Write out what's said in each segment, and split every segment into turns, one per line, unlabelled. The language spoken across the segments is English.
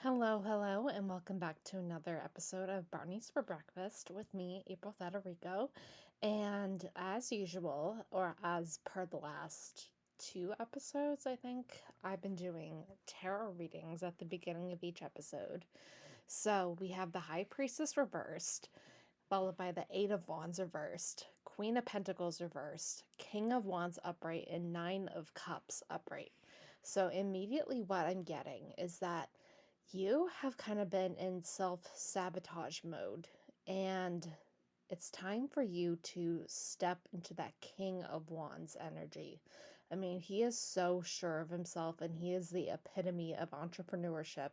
Hello, and welcome back to another episode of Barney's for Breakfast with me, April Federico. And as usual, or as per the last two episodes, I think, I've been doing tarot readings at the beginning of each episode. So we have the High Priestess reversed, followed by the Eight of Wands reversed, Queen of Pentacles reversed, King of Wands upright, and Nine of Cups upright. So immediately what I'm getting is that you have kind of been in self-sabotage mode, and it's time for you to step into that King of Wands energy. I mean, he is so sure of himself, and he is the epitome of entrepreneurship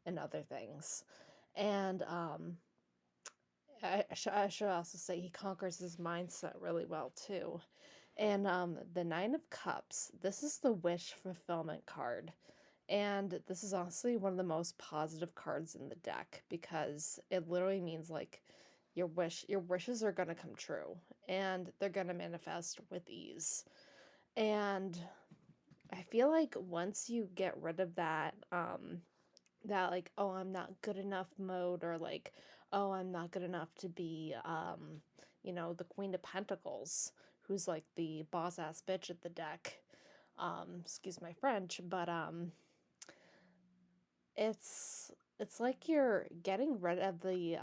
and other things. And I should also say he conquers his mindset really well too. And the Nine of Cups, this is the wish fulfillment card. And this is honestly one of the most positive cards in the deck because it literally means like your wishes are going to come true and they're going to manifest with ease. And I feel like once you get rid of that like, oh, I'm not good enough mode, or like, oh, I'm not good enough to be the Queen of Pentacles, who's like the boss ass bitch at the deck. Excuse my French, but it's like you're getting rid of the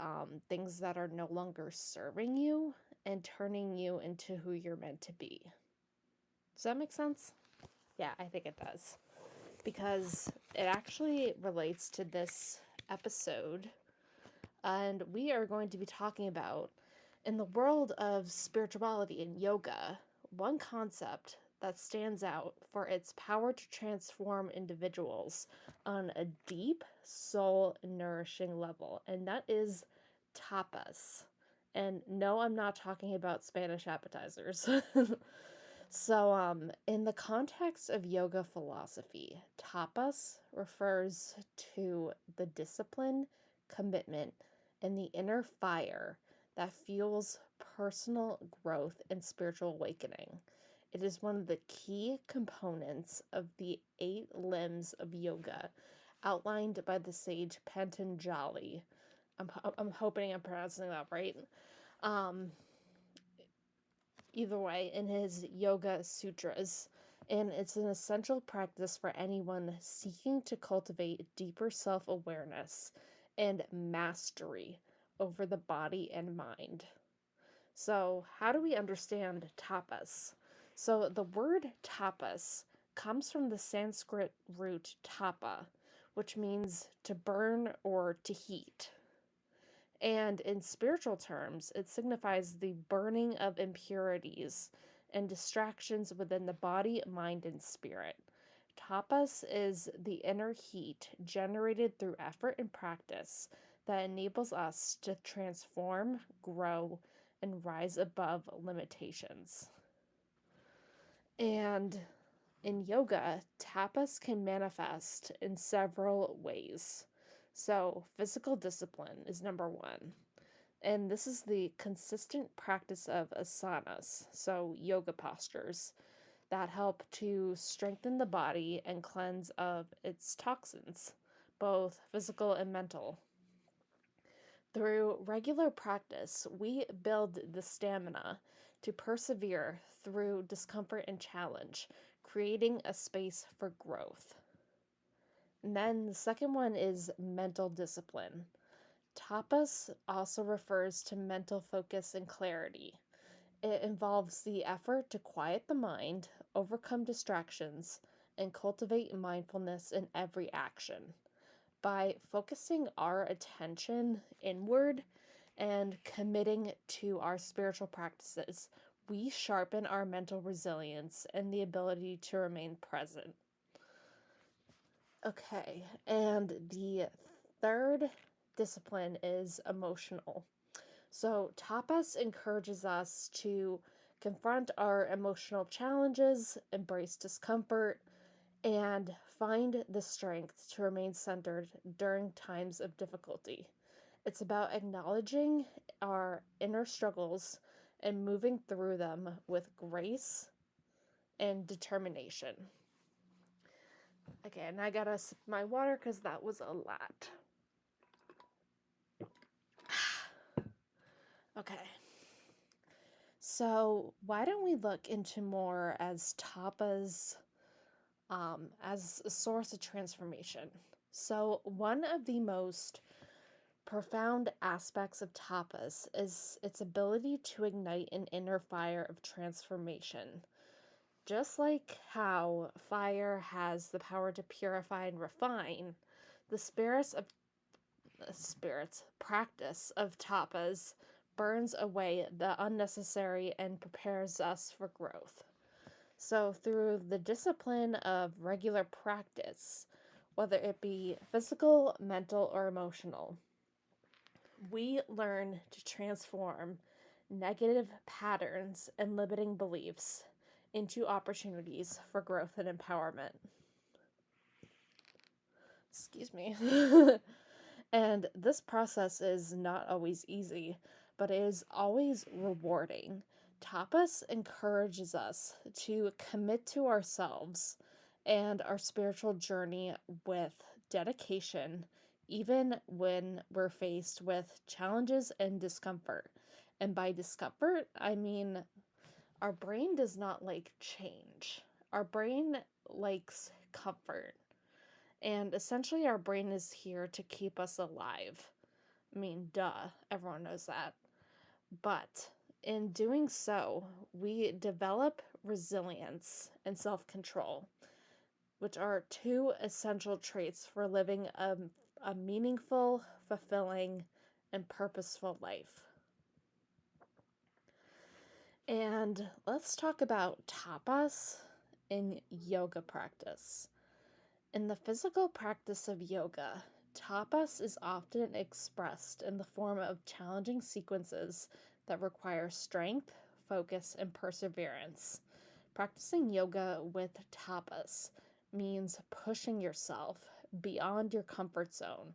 things that are no longer serving you and turning you into who you're meant to be. Does that make sense? Yeah, I think it does. Because it actually relates to this episode, and we are going to be talking about, in the world of spirituality and yoga, one concept that stands out for its power to transform individuals on a deep, soul nourishing level, and that is tapas. And no, I'm not talking about Spanish appetizers. So, in the context of yoga philosophy, tapas refers to the discipline, commitment, and the inner fire that fuels personal growth and spiritual awakening. It is one of the key components of the 8 limbs of yoga outlined by the sage Patanjali. I'm hoping I'm pronouncing that right. Um, Either way, in his Yoga Sutras, and it's an essential practice for anyone seeking to cultivate deeper self awareness and mastery over the body and mind. So, how do we understand tapas? So, the word tapas comes from the Sanskrit root tapa, which means to burn or to heat. And in spiritual terms, it signifies the burning of impurities and distractions within the body, mind, and spirit. Tapas is the inner heat generated through effort and practice that enables us to transform, grow, and rise above limitations. And in yoga, tapas can manifest in several ways. So, physical discipline is number one. And this is the consistent practice of asanas, so yoga postures, that help to strengthen the body and cleanse of its toxins, both physical and mental. Through regular practice, we build the stamina to persevere through discomfort and challenge, creating a space for growth. And then the second one is mental discipline. Tapas also refers to mental focus and clarity. It involves the effort to quiet the mind, overcome distractions, and cultivate mindfulness in every action. By focusing our attention inward and committing to our spiritual practices, we sharpen our mental resilience and the ability to remain present. Okay, and the third discipline is emotional. So, tapas encourages us to confront our emotional challenges, embrace discomfort, and find the strength to remain centered during times of difficulty. It's about acknowledging our inner struggles and moving through them with grace and determination. Okay, and I gotta sip my water because that was a lot. Okay. So why don't we look into more as tapas as a source of transformation? So one of the most profound aspects of tapas is its ability to ignite an inner fire of transformation. Just like how fire has the power to purify and refine, the spirit's practice of tapas burns away the unnecessary and prepares us for growth. So, through the discipline of regular practice, whether it be physical, mental, or emotional, we learn to transform negative patterns and limiting beliefs into opportunities for growth and empowerment. Excuse me. And this process is not always easy, but it is always rewarding. Tapas encourages us to commit to ourselves and our spiritual journey with dedication, even when we're faced with challenges and discomfort. And by discomfort, I mean our brain does not like change, our brain likes comfort. And essentially, our brain is here to keep us alive. I mean, duh, everyone knows that. But in doing so, we develop resilience and self control, which are two essential traits for living a meaningful, fulfilling, and purposeful life. And let's talk about tapas in yoga practice. In the physical practice of yoga, tapas is often expressed in the form of challenging sequences that require strength, focus, and perseverance. Practicing yoga with tapas means pushing yourself beyond your comfort zone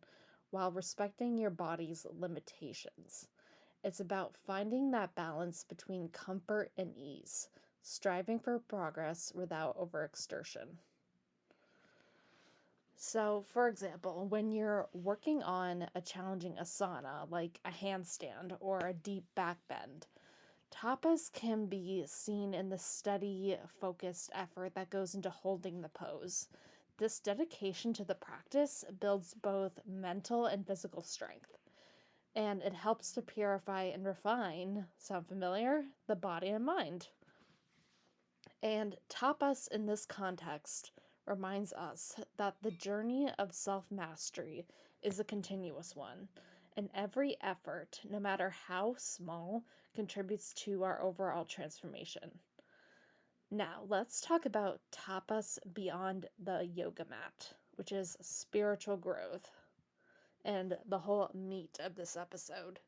while respecting your body's limitations. It's about finding that balance between comfort and ease, striving for progress without overexertion. So, for example, when you're working on a challenging asana like a handstand or a deep back bend, tapas can be seen in the steady, focused effort that goes into holding the pose. This dedication to the practice builds both mental and physical strength, and it helps to purify and refine, sound familiar? The body and mind. And tapas in this context reminds us that the journey of self mastery is a continuous one, and every effort, no matter how small, contributes to our overall transformation. Now, let's talk about tapas beyond the yoga mat, which is spiritual growth, and the whole meat of this episode.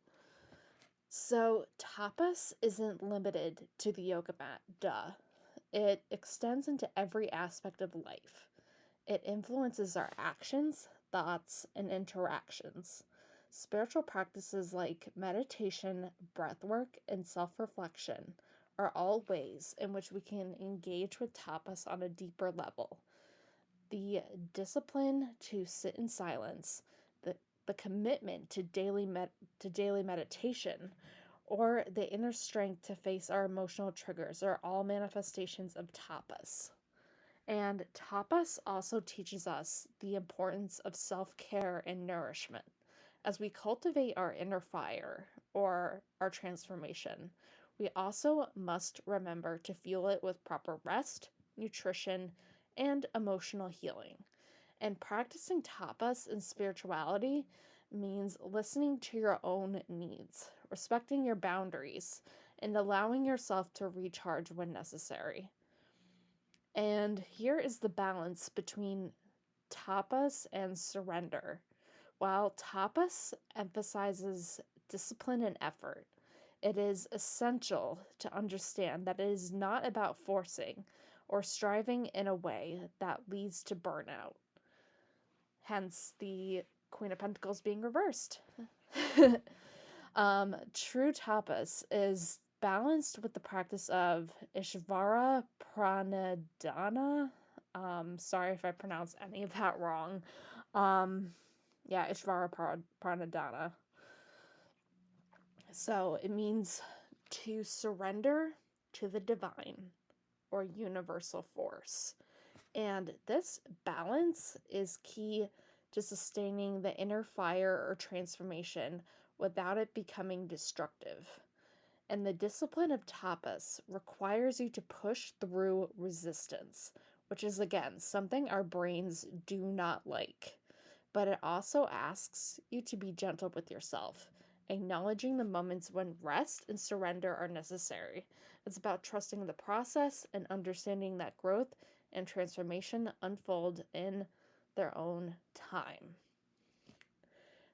So, tapas isn't limited to the yoga mat, duh. It extends into every aspect of life. It influences our actions, thoughts, and interactions. Spiritual practices like meditation, breathwork, and self reflection are all ways in which we can engage with tapas on a deeper level. The discipline to sit in silence, the, the commitment to daily meditation, or the inner strength to face our emotional triggers are all manifestations of tapas. And tapas also teaches us the importance of self care and nourishment. As we cultivate our inner fire or our transformation, we also must remember to fuel it with proper rest, nutrition, and emotional healing. And practicing tapas in spirituality means listening to your own needs, respecting your boundaries, and allowing yourself to recharge when necessary. And here is the balance between tapas and surrender. While tapas emphasizes discipline and effort, it is essential to understand that it is not about forcing or striving in a way that leads to burnout. Hence the Queen of Pentacles being reversed. True tapas is balanced with the practice of Ishvara Pranadhana. Sorry if I pronounce any of that wrong. Um, yeah, Ishvara Pranadana. So it means to surrender to the divine or universal force. And this balance is key to sustaining the inner fire or transformation without it becoming destructive. And the discipline of tapas requires you to push through resistance, which is, again, something our brains do not like. But it also asks you to be gentle with yourself, acknowledging the moments when rest and surrender are necessary. It's about trusting the process and understanding that growth and transformation unfold in their own time.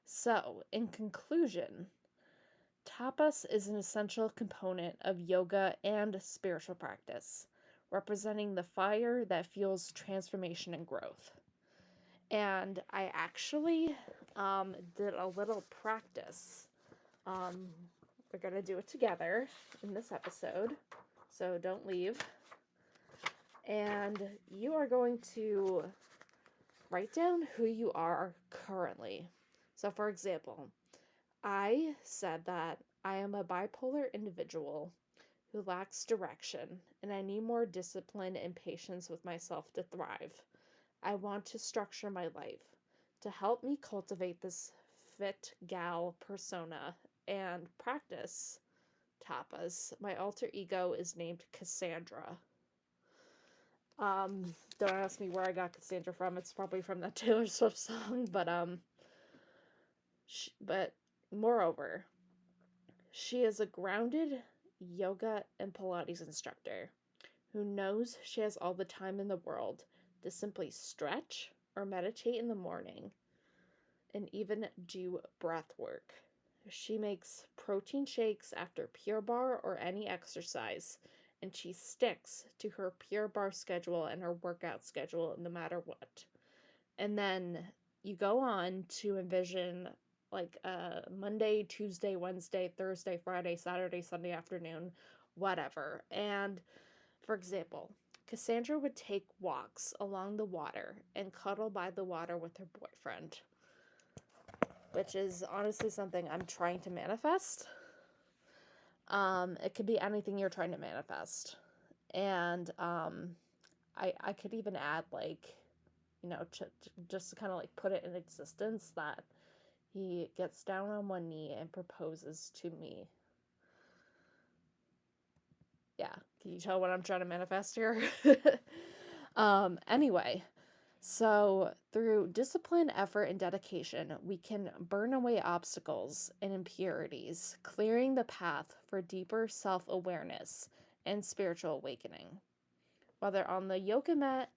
So, in conclusion, tapas is an essential component of yoga and spiritual practice, representing the fire that fuels transformation and growth. And I actually did a little practice. We're going to do it together in this episode, so don't leave. And you are going to write down who you are currently. So, for example, I said that I am a bipolar individual who lacks direction, and I need more discipline and patience with myself to thrive. I want to structure my life to help me cultivate this fit gal persona and practice tapas. My alter ego is named Cassandra. Don't ask me where I got Cassandra from. It's probably from that Taylor Swift song, but moreover, she is a grounded yoga and Pilates instructor who knows she has all the time in the world to simply stretch or meditate in the morning and even do breath work. She makes protein shakes after Pure Barre or any exercise, and she sticks to her Pure Barre schedule and her workout schedule no matter what. And then you go on to envision like Monday, Tuesday, Wednesday, Thursday, Friday, Saturday, Sunday afternoon, whatever. And for example, Cassandra would take walks along the water and cuddle by the water with her boyfriend, which is honestly something I'm trying to manifest. It could be anything you're trying to manifest. And I could even add, like, just to kind of like put it in existence that he gets down on one knee and proposes to me. Yeah, can you tell what I'm trying to manifest here? Anyway, so through discipline, effort, and dedication, we can burn away obstacles and impurities, clearing the path for deeper self-awareness and spiritual awakening. Whether on the yoga mat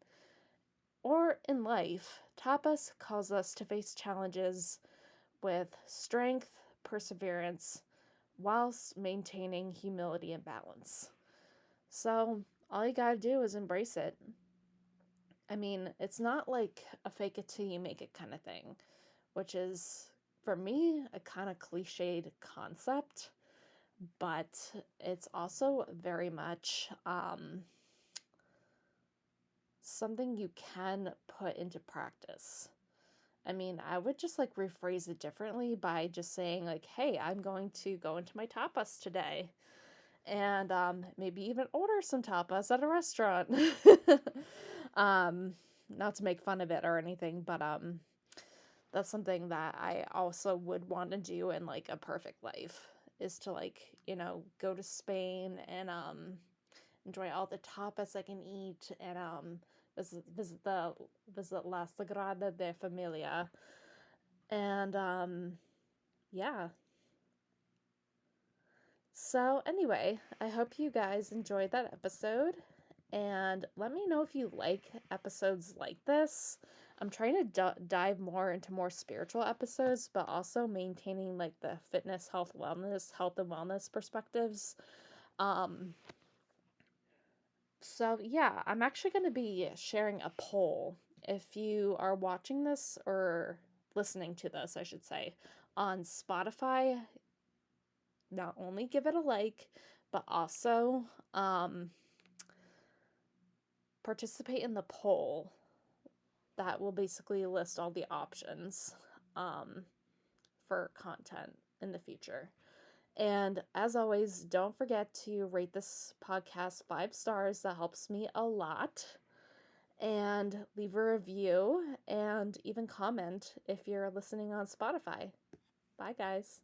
or in life, tapas calls us to face challenges with strength, perseverance, whilst maintaining humility and balance. So, all you gotta do is embrace it. I mean, it's not like a fake it till you make it kind of thing, which is, for me, a kind of cliched concept, but it's also very much something you can put into practice. I mean, I would just like rephrase it differently by just saying, like, hey, I'm going to go into my tapas today. And maybe even order some tapas at a restaurant. Not to make fun of it or anything, but that's something that I also would want to do in like a perfect life, is to, like, go to Spain and enjoy all the tapas I can eat, and visit La Sagrada de Familia. And yeah. So anyway, I hope you guys enjoyed that episode, and let me know if you like episodes like this. I'm trying to dive more into more spiritual episodes, but also maintaining like the fitness, health and wellness perspectives. So yeah, I'm actually going to be sharing a poll. If you are watching this, or listening to this, I should say, on Spotify, not only give it a like, but also participate in the poll that will basically list all the options for content in the future. And as always, don't forget to rate this podcast 5 stars. That helps me a lot. And leave a review and even comment if you're listening on Spotify. Bye, guys.